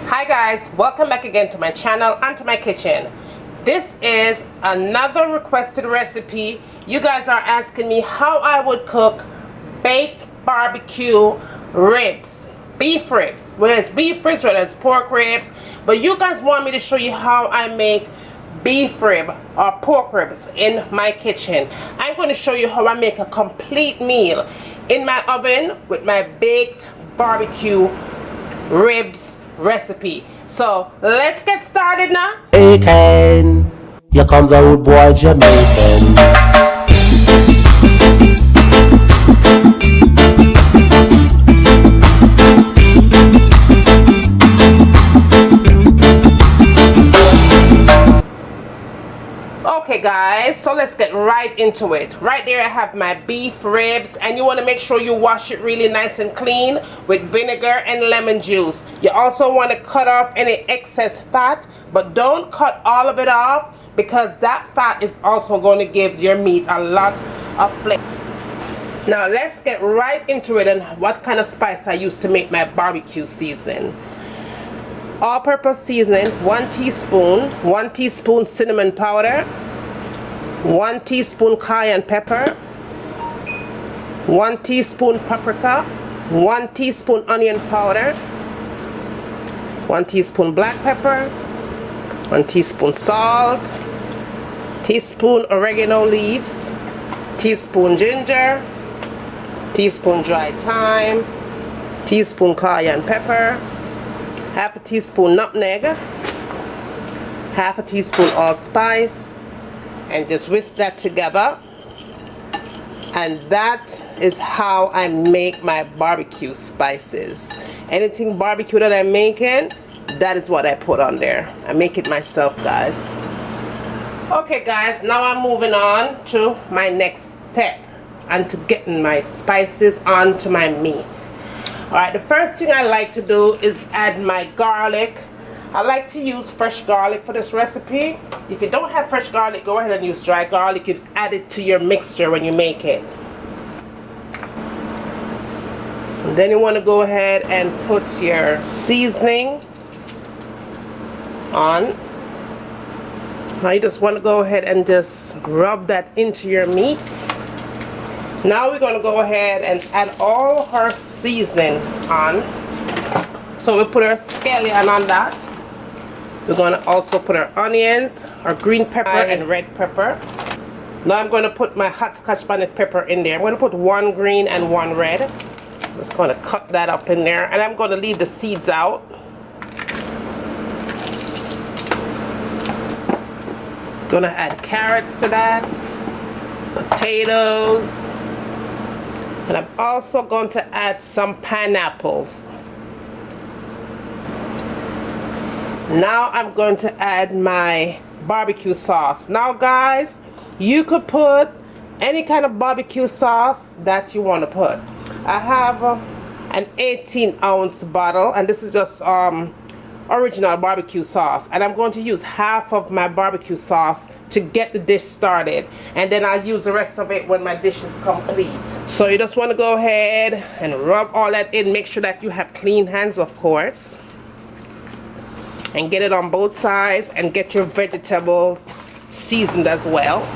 Hi guys, welcome back again to my channel and to my kitchen. This is another requested recipe. You guys are asking me how I would cook baked barbecue ribs, beef ribs, whether it's beef ribs, whether it's pork ribs, but you guys want me to show you how I make beef rib or pork ribs in my kitchen. I'm going to show you how I make a complete meal in my oven with my baked barbecue ribs recipe. So let's get started now. Jamaican, here comes a rude boy Jamaican. Okay guys, so let's get right into it. Right there I have my beef ribs, and you want to make sure you wash it really nice and clean with vinegar and lemon juice. You also want to cut off any excess fat, but don't cut all of it off because that fat is also going to give your meat a lot of flavor. Now let's get right into it and what kind of spice I use to make my barbecue seasoning. All-purpose seasoning, 1 teaspoon, 1 teaspoon cinnamon powder, 1 teaspoon cayenne pepper, 1 teaspoon paprika, 1 teaspoon onion powder, 1 teaspoon black pepper, 1 teaspoon salt, teaspoon oregano leaves, teaspoon ginger, teaspoon dry thyme, teaspoon cayenne pepper, half a teaspoon nutmeg, half a teaspoon allspice, and just whisk that together. And that is how I make my barbecue spices. Anything barbecue that I'm making, that is what I put on there. I make it myself, guys. Okay guys, now I'm moving on to my next step and to getting my spices onto my meat. Alright, the first thing I like to do is add my garlic. I like to use fresh garlic for this recipe. If you don't have fresh garlic, go ahead and use dry garlic. You can add it to your mixture when you make it. And then you want to go ahead and put your seasoning on. Now you just want to go ahead and just rub that into your meat. Now we're going to go ahead and add all her seasoning on. So we put our scallion on that. We're going to also put our onions, our green pepper and red pepper. Now I'm going to put my hot scotch bonnet pepper in there. I'm going to put 1 green and 1 red. I'm just going to cut that up in there, and I'm going to leave the seeds out. Going to add carrots to that, potatoes. And I'm also going to add some pineapples. Now I'm going to add my barbecue sauce. Now guys, you could put any kind of barbecue sauce that you want to put. I have an 18-ounce bottle, and this is just original barbecue sauce, and I'm going to use half of my barbecue sauce to get the dish started, and then I'll use the rest of it when my dish is complete. So you just want to go ahead and rub all that in. Make sure that you have clean hands, of course, and get it on both sides, and get your vegetables seasoned as well.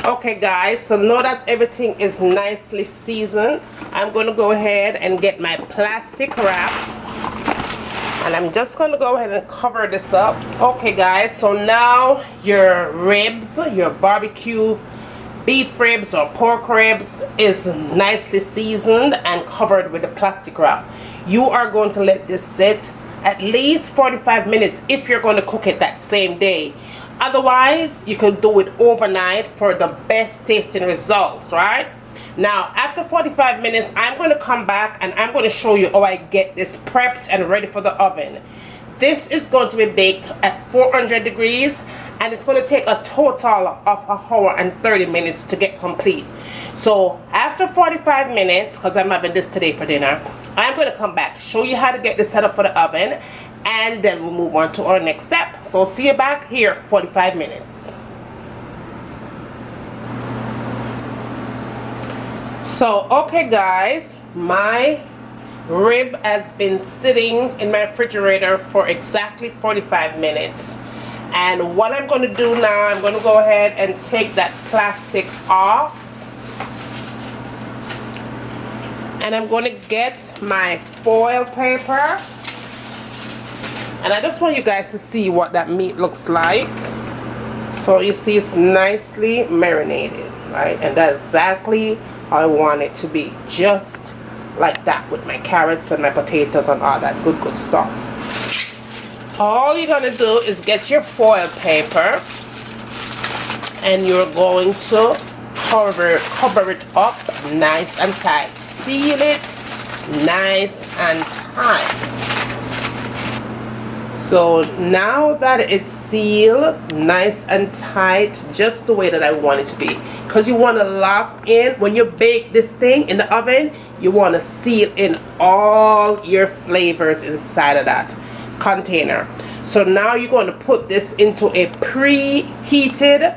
Okay guys, so now that everything is nicely seasoned, I'm going to go ahead and get my plastic wrap, and I'm just going to go ahead and cover this up. Okay guys, so now your ribs, your barbecue beef ribs or pork ribs is nicely seasoned and covered with the plastic wrap. You are going to let this sit at least 45 minutes if you're going to cook it that same day. Otherwise, you could do it overnight for the best tasting results, right? Now, after 45 minutes, I'm going to come back and I'm going to show you how I get this prepped and ready for the oven. This is going to be baked at 400 degrees, and it's going to take a total of 1 hour and 30 minutes to get complete. So after 45 minutes, because I'm having this today for dinner, I'm going to come back, show you how to get this set up for the oven, and then we'll move on to our next step. So see you back here 45 minutes. So okay guys, my rib has been sitting in my refrigerator for exactly 45 minutes. And what I'm going to do now, I'm going to go ahead and take that plastic off. And I'm going to get my foil paper. And I just want you guys to see what that meat looks like. So you see it's nicely marinated, right? And that's exactly how I want it to be. Just like that with my carrots and my potatoes and all that good stuff. All you're going to do is get your foil paper. And you're going to cover it up nice and tight. Seal it nice and tight. So now that it's sealed nice and tight, just the way that I want it to be, because you want to lock in when you bake this thing in the oven, you want to seal in all your flavors inside of that container. So now you're going to put this into a preheated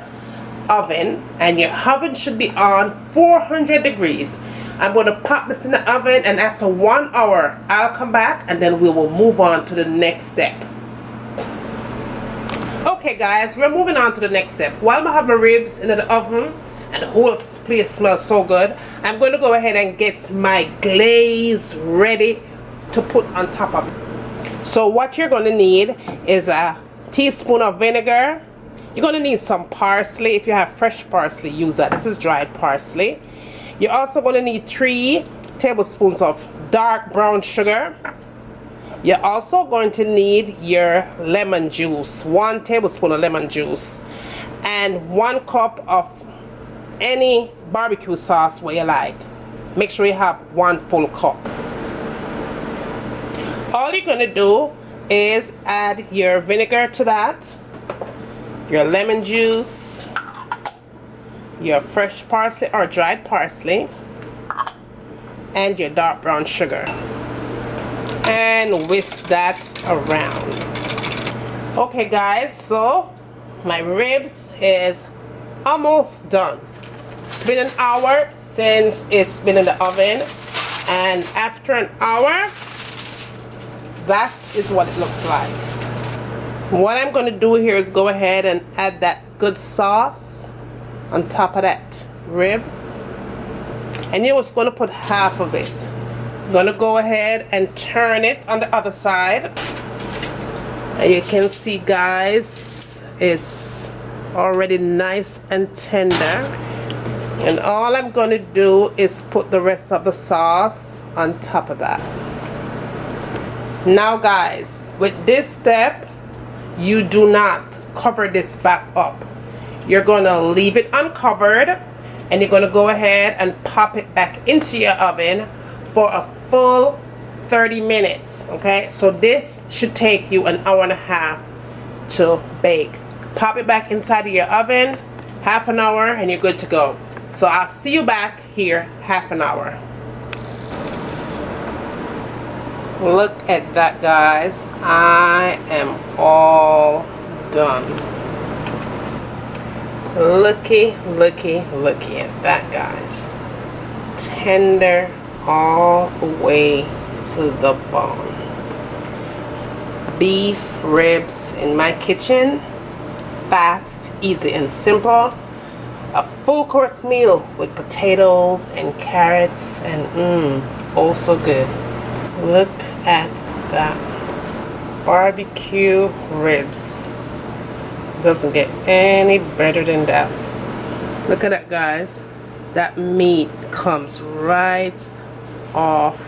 oven, and your oven should be on 400 degrees. I'm going to pop this in the oven, and after 1 hour I'll come back and then we will move on to the next step. Okay guys, we're moving on to the next step. While I have my ribs in the oven and the whole place smells so good, I'm going to go ahead and get my glaze ready to put on top of it. So what you're going to need is a teaspoon of vinegar. You're going to need some parsley. If you have fresh parsley, use that. This is dried parsley. You're also going to need 3 tablespoons of dark brown sugar. You're also going to need your lemon juice, 1 tablespoon of lemon juice, and 1 cup of any barbecue sauce where you like. Make sure you have 1 full cup. All you're going to do is add your vinegar to that, your lemon juice, your fresh parsley or dried parsley, and your dark brown sugar, and whisk that around. Okay guys, so my ribs is almost done. It's been an hour since it's been in the oven, and after an hour, that is what it looks like. What I'm going to do here is go ahead and add that good sauce on top of that ribs, and you're just going to put half of it. I'm going to go ahead and turn it on the other side, and you can see guys, it's already nice and tender. And all I'm going to do is put the rest of the sauce on top of that. Now guys, with this step, you do not cover this back up. You're going to leave it uncovered, and you're going to go ahead and pop it back into your oven for a full 30 minutes. Okay, so this should take you an hour and a half to bake. Pop it back inside of your oven, half an hour, and you're good to go. So I'll see you back here half an hour. Look at that guys, I am all done. Looky at that guys. Tender all the way to the bone. Beef ribs in my kitchen. Fast, easy and simple. A full course meal with potatoes and carrots, and oh so good. Look at that. Barbecue ribs. Doesn't get any better than that. Look at that guys. That meat comes right off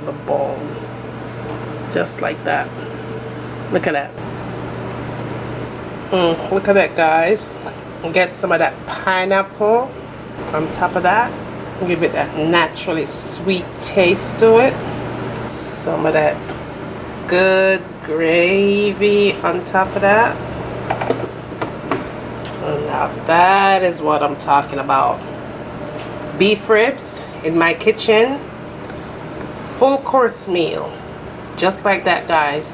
the bone. Just like that. Look at that. Look at that guys. Get some of that pineapple on top of that. Give it that naturally sweet taste to it. Some of that good gravy on top of that. And now that is what I'm talking about. Beef ribs in my kitchen. Full course meal. Just like that guys.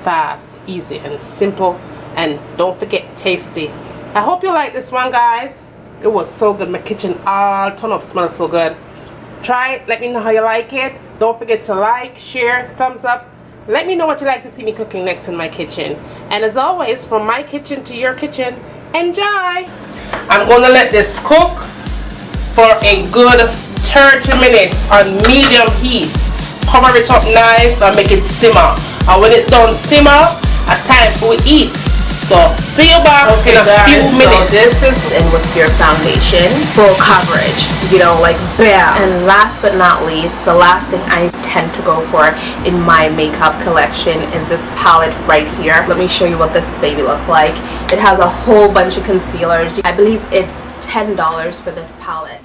Fast, easy and simple, and don't forget tasty. I hope you like this one guys. It was so good. My kitchen all turned up, smells so good. Try it, let me know how you like it. Don't forget to like, share, thumbs up. Let me know what you like to see me cooking next in my kitchen. And as always, from my kitchen to your kitchen, enjoy! I'm going to let this cook for a good 30 minutes on medium heat. Cover it up nice and make it simmer. And when it's done simmer, it's time for we eat. So, see you back in a few minutes. So this is in with your foundation, full coverage, you know, like bam. And last but not least, the last thing I tend to go for in my makeup collection is this palette right here. Let me show you what this baby looks like. It has a whole bunch of concealers. I believe it's $10 for this palette.